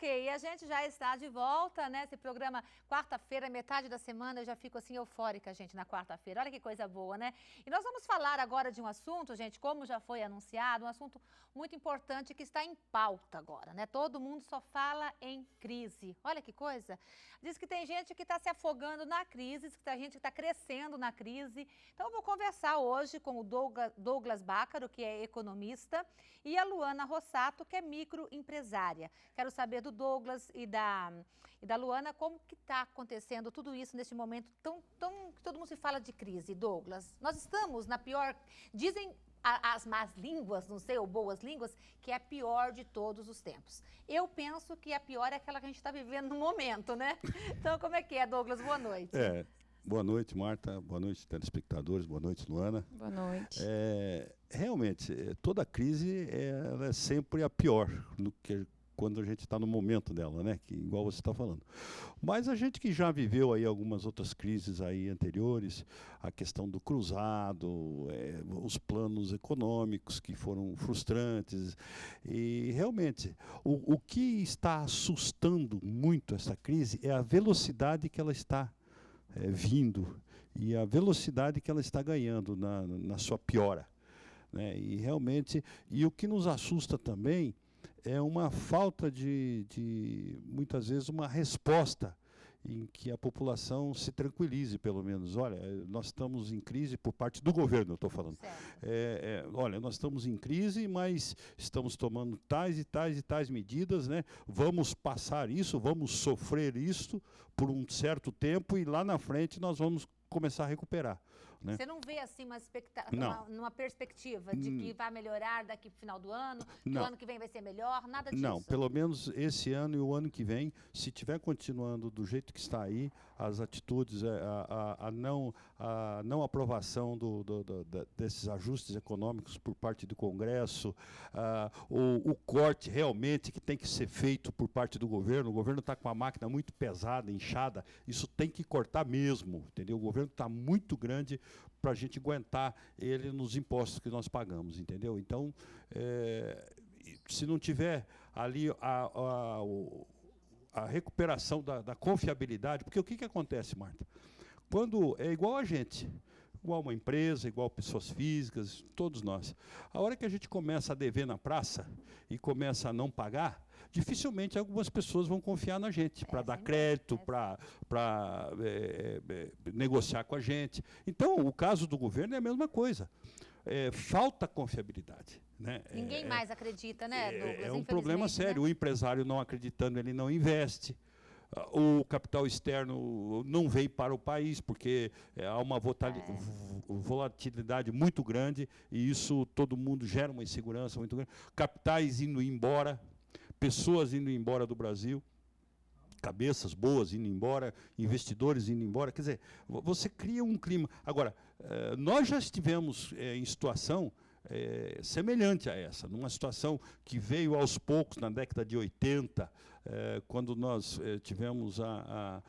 Ok, e a gente já está de volta, né? Esse programa, quarta-feira, metade da semana, eu já fico assim eufórica, gente, na quarta-feira. Olha que coisa boa, né? E nós vamos falar agora de um assunto, gente, como já foi anunciado, um assunto muito importante que está em pauta agora, né? Todo mundo só fala em crise. Olha que coisa. Diz que tem gente que está se afogando na crise, diz que tem gente que está crescendo na crise. Então, eu vou conversar hoje com o Douglas Bácaro, que é economista, e a Luana Rossato, que é microempresária. Quero saber do Douglas e da Luana como que está acontecendo tudo isso neste momento tão que todo mundo se fala de crise. Douglas, nós estamos na pior, dizem as más línguas, não sei, ou boas línguas, que é a pior de todos os tempos. Eu penso que a pior é aquela que a gente está vivendo no momento, né? Então, como é que é, Douglas? Boa noite. Boa noite, Marta. Boa noite, telespectadores. Boa noite, Luana. Boa noite. Realmente, toda crise ela é sempre a pior do que quando a gente está no momento dela, né? Que, igual você está falando. Mas a gente que já viveu aí algumas outras crises aí anteriores, a questão do cruzado, os planos econômicos que foram frustrantes, e realmente o que está assustando muito essa crise é a velocidade que ela está vindo e a velocidade que ela está ganhando na sua piora, né? E realmente, e o que nos assusta também é uma falta de muitas vezes, uma resposta em que a população se tranquilize, pelo menos. Olha, nós estamos em crise por parte do governo, eu estou falando. Olha, nós estamos em crise, mas estamos tomando tais e tais e tais medidas, né? Vamos passar isso, vamos sofrer isso por um certo tempo e lá na frente nós vamos começar a recuperar, né? Você não vê assim uma perspectiva de que vai melhorar daqui para o final do ano, que o ano que vem vai ser melhor, nada disso? Não, pelo menos esse ano e o ano que vem, se estiver continuando do jeito que está aí, as atitudes, a não aprovação desses ajustes econômicos por parte do Congresso, o corte realmente que tem que ser feito por parte do governo. O governo está com a máquina muito pesada, inchada, isso tem que cortar mesmo, entendeu? O governo está muito grande para a gente aguentar ele nos impostos que nós pagamos, entendeu? Então, se não tiver ali a recuperação da confiabilidade, porque o que acontece, Marta? Quando é igual a gente, igual uma empresa, igual pessoas físicas, todos nós. A hora que a gente começa a dever na praça e começa a não pagar, dificilmente algumas pessoas vão confiar na gente para dar crédito, para negociar com a gente. Então, o caso do governo é a mesma coisa. Falta confiabilidade, né? Ninguém mais acredita, né, Douglas? É um problema sério. Né? O empresário não acreditando, ele não investe. O capital externo não veio para o país, porque há uma volatilidade muito grande, e isso todo mundo gera uma insegurança muito grande. Capitais indo embora, pessoas indo embora do Brasil, cabeças boas indo embora, investidores indo embora. Quer dizer, você cria um clima. Agora, nós já estivemos em situação semelhante a essa, numa situação que veio aos poucos na década de 80, quando nós tivemos a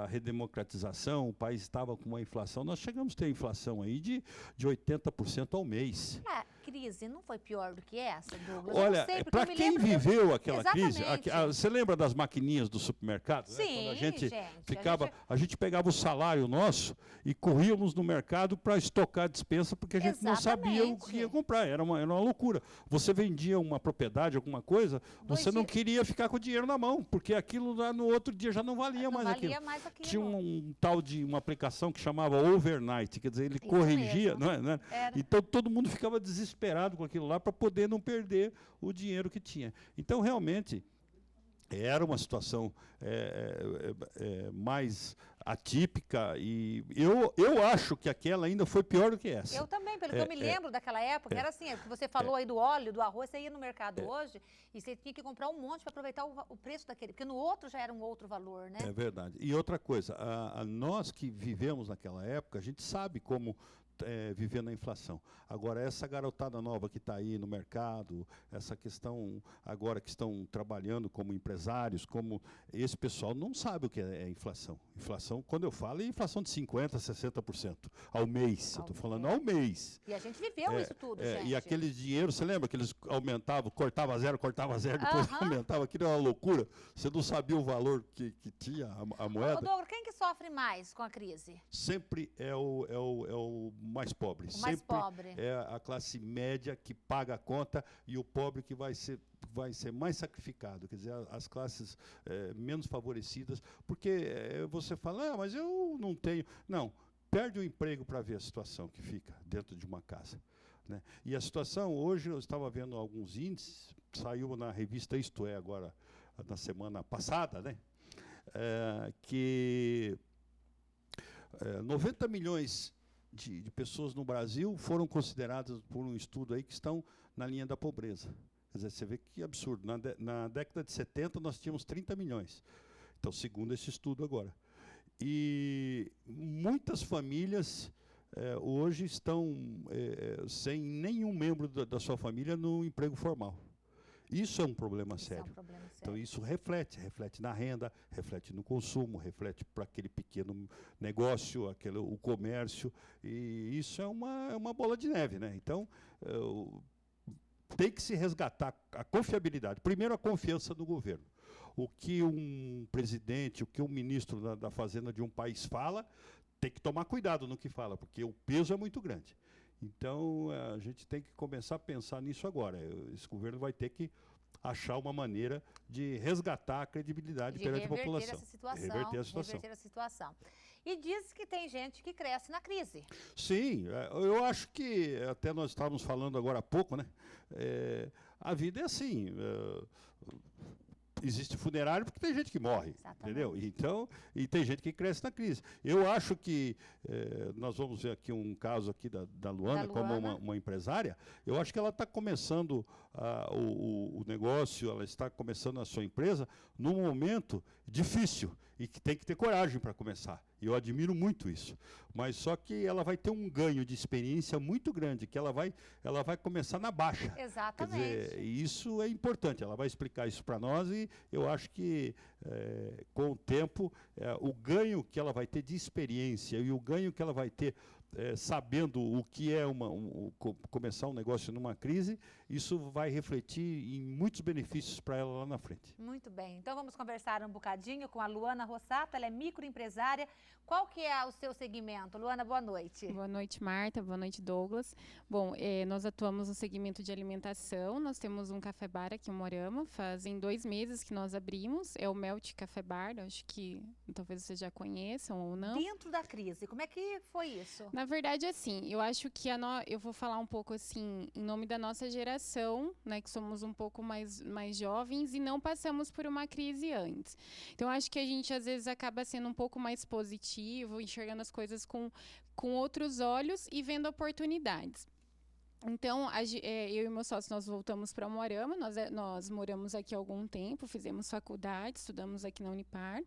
redemocratização, o país estava com uma inflação, nós chegamos a ter inflação aí de 80% ao mês. Crise não foi pior do que essa, Douglas? Olha, para quem viveu aquela crise, você lembra das maquininhas do supermercado? Sim, né? Quando a gente ficava, a gente pegava o salário nosso e corríamos no mercado para estocar a despensa, porque a gente não sabia o que ia comprar, era uma loucura. Você vendia uma propriedade, alguma coisa, você não queria ficar com o dinheiro na mão, porque aquilo lá no outro dia já não valia mais aquilo. Tinha uma aplicação que chamava Overnight, quer dizer, ele corrigia, não é? Então todo mundo ficava desesperado com aquilo lá para poder não perder o dinheiro que tinha. Então, realmente, era uma situação mais atípica, e eu acho que aquela ainda foi pior do que essa. Eu também, pelo que eu me lembro daquela época, era assim, o que você falou aí do óleo, do arroz, você ia no mercado hoje e você tinha que comprar um monte para aproveitar o preço daquele, porque no outro já era um outro valor, né? É verdade. E outra coisa, nós que vivemos naquela época, a gente sabe como vivendo a inflação. Agora, essa garotada nova que está aí no mercado, essa questão agora que estão trabalhando como empresários, como esse pessoal não sabe o que é inflação. Inflação, quando eu falo, é inflação de 50%, 60% ao mês. Eu estou falando ao mês. E a gente viveu isso tudo, gente. E aqueles dinheiros, você lembra que eles aumentavam, cortava zero, depois aumentava, aquilo era uma loucura. Você não sabia o valor que tinha a moeda. Douglas, quem que sofre mais com a crise? Sempre é o mais pobre. Mais pobre. É a classe média que paga a conta e o pobre que vai ser mais sacrificado, quer dizer, as classes menos favorecidas, porque você fala, mas eu não tenho. Não, perde o emprego para ver a situação que fica dentro de uma casa. Né? E a situação, hoje, eu estava vendo alguns índices, saiu na revista Isto É, agora, na semana passada, né? Que 90 milhões de pessoas no Brasil foram consideradas por um estudo aí que estão na linha da pobreza. Quer dizer, você vê que absurdo. Na década de 70 nós tínhamos 30 milhões. Então, segundo esse estudo agora. E muitas famílias hoje estão sem nenhum membro da sua família no emprego formal. Isso é um problema sério. Então, isso reflete na renda, reflete no consumo, reflete para aquele pequeno negócio, o comércio, e isso é uma bola de neve, né? Então, tem que se resgatar a confiabilidade. Primeiro, a confiança no governo. O que um presidente, o que um ministro da Fazenda de um país fala, tem que tomar cuidado no que fala, porque o peso é muito grande. Então, a gente tem que começar a pensar nisso agora. Esse governo vai ter que achar uma maneira de resgatar a credibilidade perante a população. Reverter essa situação. E diz que tem gente que cresce na crise. Sim, eu acho que, até nós estávamos falando agora há pouco, né? A vida é assim. Existe funerário porque tem gente que morre, entendeu? Então, e tem gente que cresce na crise. Eu acho que, nós vamos ver aqui um caso aqui da Luana, como uma empresária, eu acho que ela está começando o negócio, ela está começando a sua empresa num momento difícil e que tem que ter coragem para começar. E eu admiro muito isso. Mas só que ela vai ter um ganho de experiência muito grande, que ela vai começar na baixa. Exatamente. Quer dizer, isso é importante. Ela vai explicar isso para nós e eu acho que, com o tempo, o ganho que ela vai ter de experiência e o ganho que ela vai ter sabendo o que é começar um negócio numa crise, isso vai refletir em muitos benefícios para ela lá na frente. Muito bem. Então vamos conversar um bocadinho com a Luana Rossato, ela é microempresária. Qual que é o seu segmento? Luana, boa noite. Boa noite, Marta. Boa noite, Douglas. Bom, nós atuamos no segmento de alimentação. Nós temos um café bar aqui em Moarama. Fazem 2 meses que nós abrimos. É o Melt Café Bar. Acho que talvez vocês já conheçam ou não. Dentro da crise, como é que foi isso? Na verdade, assim, eu acho que eu vou falar um pouco assim, em nome da nossa geração, né, que somos um pouco mais jovens e não passamos por uma crise antes. Então, acho que a gente, às vezes, acaba sendo um pouco mais positivo, enxergando as coisas com outros olhos e vendo oportunidades. Então, eu e meu sócio, nós voltamos para Moarama, nós moramos aqui há algum tempo, fizemos faculdade, estudamos aqui na Unipar.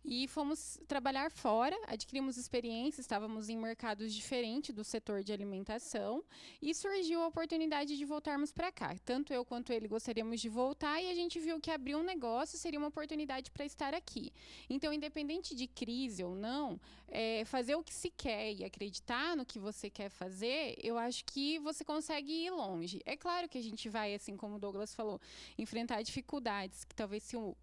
E fomos trabalhar fora, adquirimos experiência, estávamos em mercados diferentes do setor de alimentação e surgiu a oportunidade de voltarmos para cá. Tanto eu quanto ele gostaríamos de voltar e a gente viu que abrir um negócio seria uma oportunidade para estar aqui. Então, independente de crise ou não, fazer o que se quer e acreditar no que você quer fazer, eu acho que você consegue ir longe. É claro que a gente vai, assim como o Douglas falou, enfrentar dificuldades, que talvez se o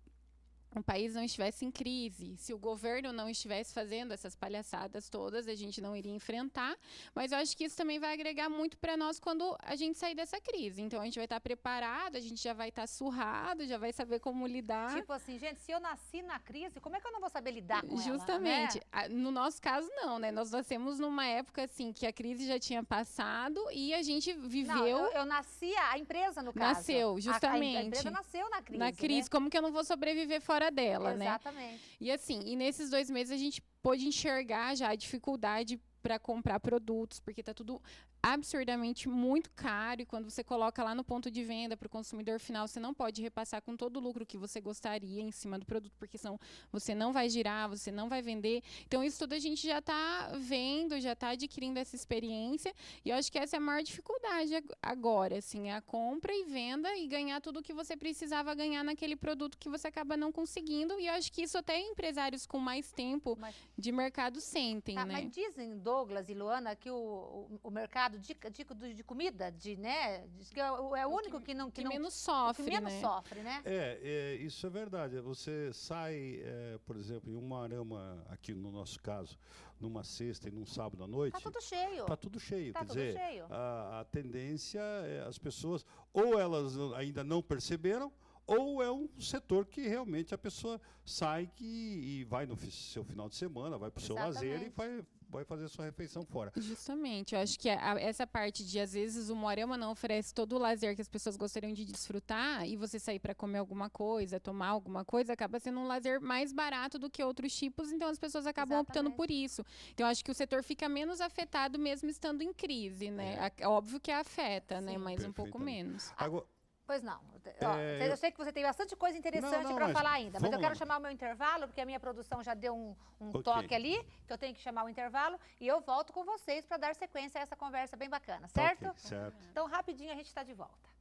país não estivesse em crise, se o governo não estivesse fazendo essas palhaçadas todas, a gente não iria enfrentar, mas eu acho que isso também vai agregar muito para nós quando a gente sair dessa crise. Então, a gente vai estar preparado, a gente já vai estar surrado, já vai saber como lidar. Tipo assim, gente, se eu nasci na crise, como é que eu não vou saber lidar com Justamente. ela, né? No nosso caso, não, né? Nós nascemos numa época, assim, que a crise já tinha passado e a gente viveu... Não, eu nasci, a empresa, no caso. Nasceu, justamente. A empresa nasceu na crise, Na crise, né? Como que eu não vou sobreviver fora dela, Exatamente. né? E assim, nesses 2 meses a gente pôde enxergar já a dificuldade para comprar produtos, porque está tudo absurdamente muito caro, e quando você coloca lá no ponto de venda para o consumidor final, você não pode repassar com todo o lucro que você gostaria em cima do produto, porque senão você não vai girar, você não vai vender. Então, isso tudo a gente já está vendo, já está adquirindo essa experiência, e eu acho que essa é a maior dificuldade agora, assim, é a compra e venda e ganhar tudo o que você precisava ganhar naquele produto que você acaba não conseguindo, e eu acho que isso até empresários com mais tempo de mercado sentem, né? Mas dizem, Douglas e Luana, que o mercado de comida, diz que é o único que menos sofre, que menos sofre, né? Isso é verdade. Você sai, por exemplo, em uma Arama, aqui no nosso caso, numa sexta e num sábado à noite. Tá tudo cheio. Tá tudo cheio. Tá Quer tudo dizer, cheio. a tendência é as pessoas, ou elas ainda não perceberam, ou é um setor que realmente a pessoa sai e vai no seu final de semana, vai para o seu lazer e vai fazer sua refeição fora. Justamente, eu acho que essa parte de, às vezes, o Moarama não oferece todo o lazer que as pessoas gostariam de desfrutar, e você sair para comer alguma coisa, tomar alguma coisa, acaba sendo um lazer mais barato do que outros tipos, então as pessoas acabam optando por isso. Então, eu acho que o setor fica menos afetado mesmo estando em crise, né? É óbvio que afeta, né? Mas um pouco menos. Agora, pois não. Eu sei que você tem bastante coisa interessante para falar ainda, mas eu quero chamar o meu intervalo, porque a minha produção já deu um toque ali, que eu tenho que chamar o intervalo, e eu volto com vocês para dar sequência a essa conversa bem bacana, certo? Certo. Então, rapidinho, a gente está de volta.